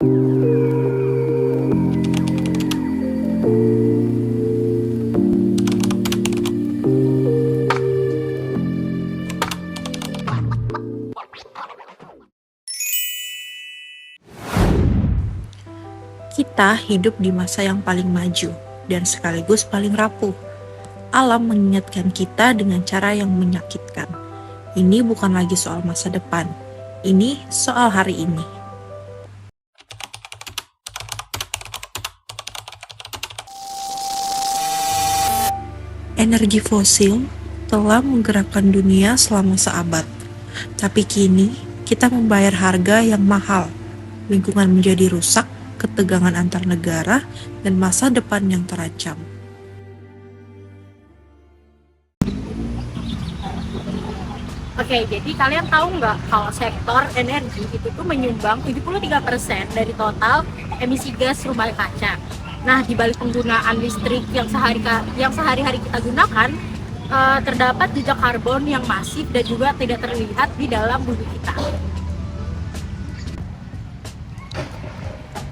Kita hidup di masa yang paling maju dan sekaligus paling rapuh. Alam mengingatkan kita dengan cara yang menyakitkan. Ini bukan lagi soal masa depan, ini soal hari ini. Energi fosil telah menggerakkan dunia selama seabad, tapi kini kita membayar harga yang mahal. Lingkungan menjadi rusak, ketegangan antar negara, dan masa depan yang terancam. Oke, jadi kalian tahu nggak kalau sektor energi itu tuh menyumbang 73% dari total emisi gas rumah kaca. Nah, di balik penggunaan listrik yang sehari-hari kita gunakan, terdapat jejak karbon yang masif dan juga tidak terlihat di dalam bumi kita.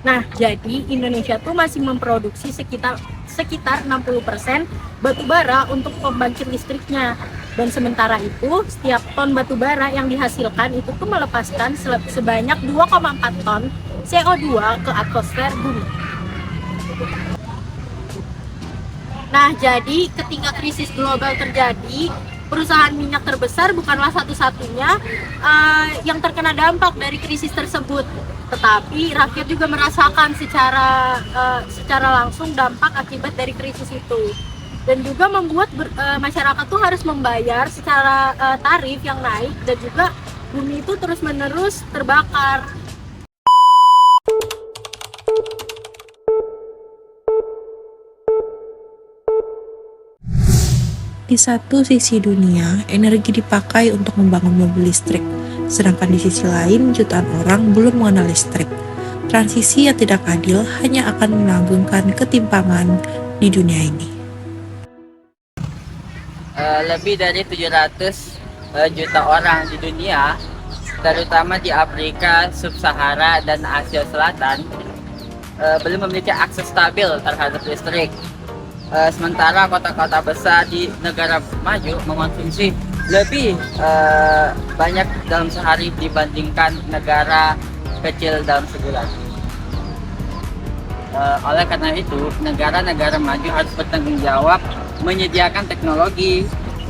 Nah, jadi Indonesia tuh masih memproduksi sekitar 60% batu bara untuk pembangkit listriknya. Dan sementara itu, setiap ton batu bara yang dihasilkan itu tuh melepaskan sebanyak 2,4 ton CO2 ke atmosfer bumi. Nah, jadi ketika krisis global terjadi, perusahaan minyak terbesar bukanlah satu-satunya yang terkena dampak dari krisis tersebut, tetapi rakyat juga merasakan secara langsung dampak akibat dari krisis itu, dan juga membuat masyarakat tuh harus membayar secara tarif yang naik, dan juga bumi itu terus-menerus terbakar. Di satu sisi dunia, energi dipakai untuk membangun mobil listrik, sedangkan di sisi lain jutaan orang belum mengenal listrik. Transisi yang tidak adil hanya akan melanggengkan ketimpangan di dunia ini. Lebih dari 700 juta orang di dunia, terutama di Afrika, Sub-Sahara, dan Asia Selatan, belum memiliki akses stabil terhadap listrik. Sementara kota-kota besar di negara maju mengonsumsi lebih banyak dalam sehari dibandingkan negara kecil dalam sebulan. Oleh karena itu, negara-negara maju harus bertanggung jawab menyediakan teknologi,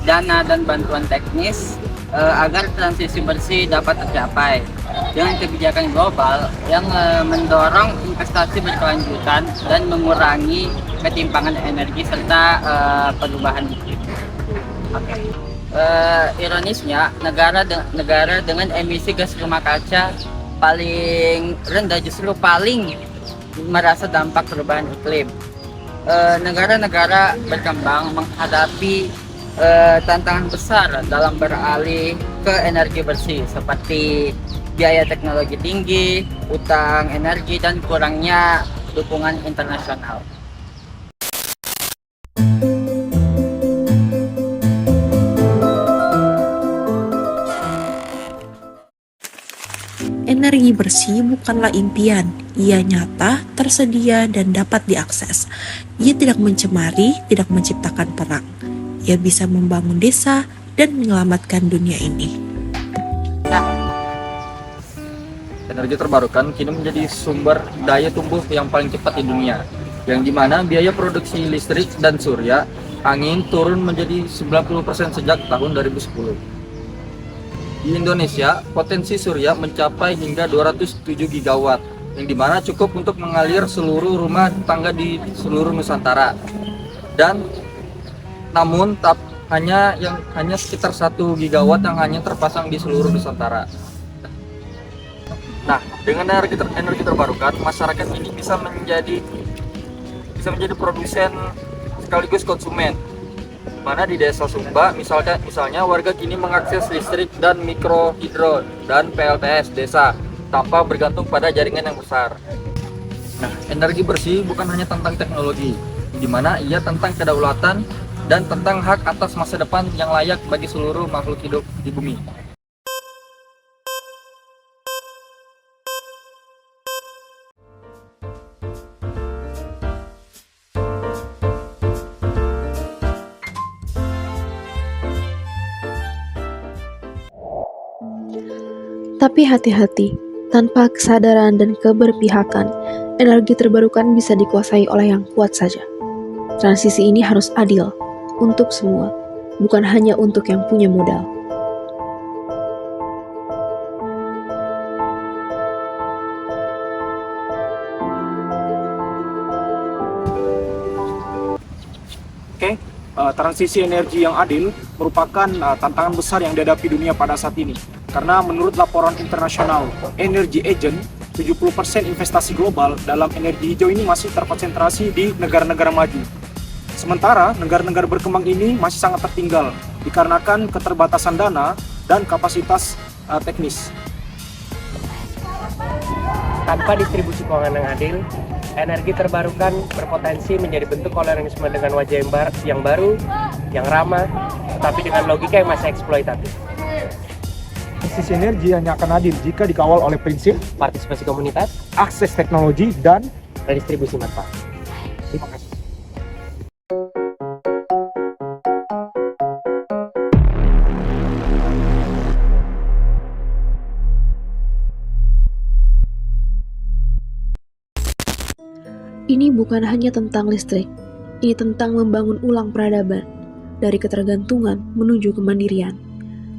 dana, dan bantuan teknis agar transisi bersih dapat tercapai dengan kebijakan global yang mendorong investasi berkelanjutan dan mengurangi ketimpangan energi serta perubahan iklim. Ironisnya, negara dengan emisi gas rumah kaca paling rendah justru paling merasa dampak perubahan iklim. Negara-negara berkembang menghadapi tantangan besar dalam beralih ke energi bersih, seperti biaya teknologi tinggi, utang energi, dan kurangnya dukungan internasional. Energi bersih bukanlah impian, ia nyata, tersedia, dan dapat diakses. Ia tidak mencemari, tidak menciptakan perang. Ia bisa membangun desa dan menyelamatkan dunia ini. Energi terbarukan kini menjadi sumber daya tumbuh yang paling cepat di dunia, yang dimana biaya produksi listrik dan surya angin turun menjadi 90% sejak tahun 2010. Di Indonesia, potensi surya mencapai hingga 207 gigawatt, yang dimana cukup untuk mengalir seluruh rumah tangga di seluruh Nusantara. Dan namun hanya sekitar 1 gigawatt yang hanya terpasang di seluruh Nusantara. Nah, dengan energi terbarukan, masyarakat ini bisa menjadi produsen sekaligus konsumen. Mana di desa Sumba misalnya warga kini mengakses listrik dan mikrohidro dan PLTS desa tanpa bergantung pada jaringan yang besar. Nah, energi bersih bukan hanya tentang teknologi, di mana ia tentang kedaulatan dan tentang hak atas masa depan yang layak bagi seluruh makhluk hidup di bumi. Tapi hati-hati, tanpa kesadaran dan keberpihakan, energi terbarukan bisa dikuasai oleh yang kuat saja. Transisi ini harus adil untuk semua, bukan hanya untuk yang punya modal. Oke, transisi energi yang adil merupakan tantangan besar yang dihadapi dunia pada saat ini. Karena menurut laporan internasional Energy Agent, 70% investasi global dalam energi hijau ini masih terkonsentrasi di negara-negara maju. Sementara negara-negara berkembang ini masih sangat tertinggal dikarenakan keterbatasan dana dan kapasitas teknis. Tanpa distribusi keuangan yang adil, energi terbarukan berpotensi menjadi bentuk kolonialisme dengan wajah yang baru, yang ramah, tetapi dengan logika yang masih eksploitatif. Krisis energi hanya akan adil jika dikawal oleh prinsip, Partisipasi komunitas, akses teknologi, dan redistribusi manfaat. terima kasih. Ini bukan hanya tentang listrik, ini tentang membangun ulang peradaban, dari ketergantungan menuju kemandirian,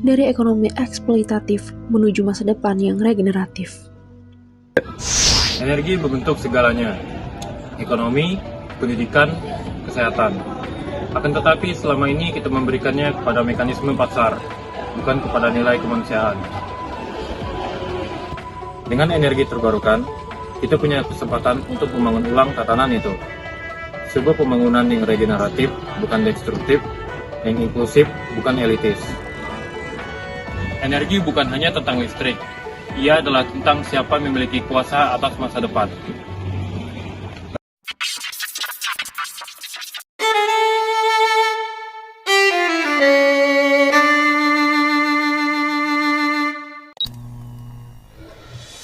dari ekonomi eksploitatif menuju masa depan yang regeneratif. Energi berbentuk segalanya, ekonomi, pendidikan, kesehatan. Akan tetapi selama ini kita memberikannya kepada mekanisme pasar, bukan kepada nilai kemanusiaan. Dengan energi terbarukan, kita punya kesempatan untuk membangun ulang tatanan itu. Sebuah pembangunan yang regeneratif, bukan destruktif, yang inklusif, bukan elitis. Energi bukan hanya tentang listrik, ia adalah tentang siapa memiliki kuasa atas masa depan.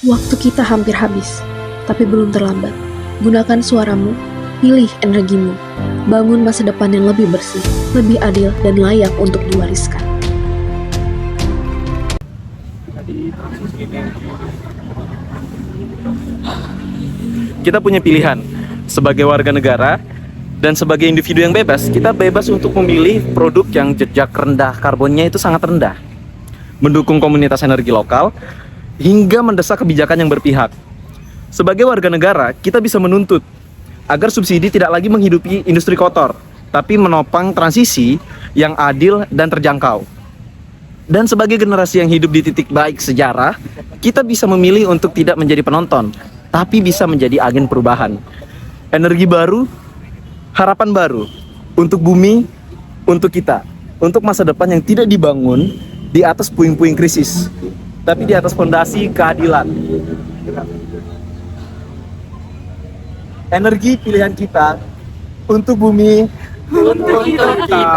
Waktu kita hampir habis, tapi belum terlambat. Gunakan suaramu, pilih energimu, bangun masa depan yang lebih bersih, lebih adil, dan layak untuk diwariskan. Kita punya pilihan sebagai warga negara dan sebagai individu yang bebas. Kita bebas untuk memilih produk yang jejak rendah karbonnya itu sangat rendah, mendukung komunitas energi lokal, hingga mendesak kebijakan yang berpihak. Sebagai warga negara, kita bisa menuntut agar subsidi tidak lagi menghidupi industri kotor, tapi menopang transisi yang adil dan terjangkau. Dan sebagai generasi yang hidup di titik baik sejarah, kita bisa memilih untuk tidak menjadi penonton, tapi bisa menjadi agen perubahan. Energi baru, harapan baru, untuk bumi, untuk kita, untuk masa depan yang tidak dibangun di atas puing-puing krisis, tapi di atas fondasi keadilan. Energi pilihan kita untuk bumi, untuk kita.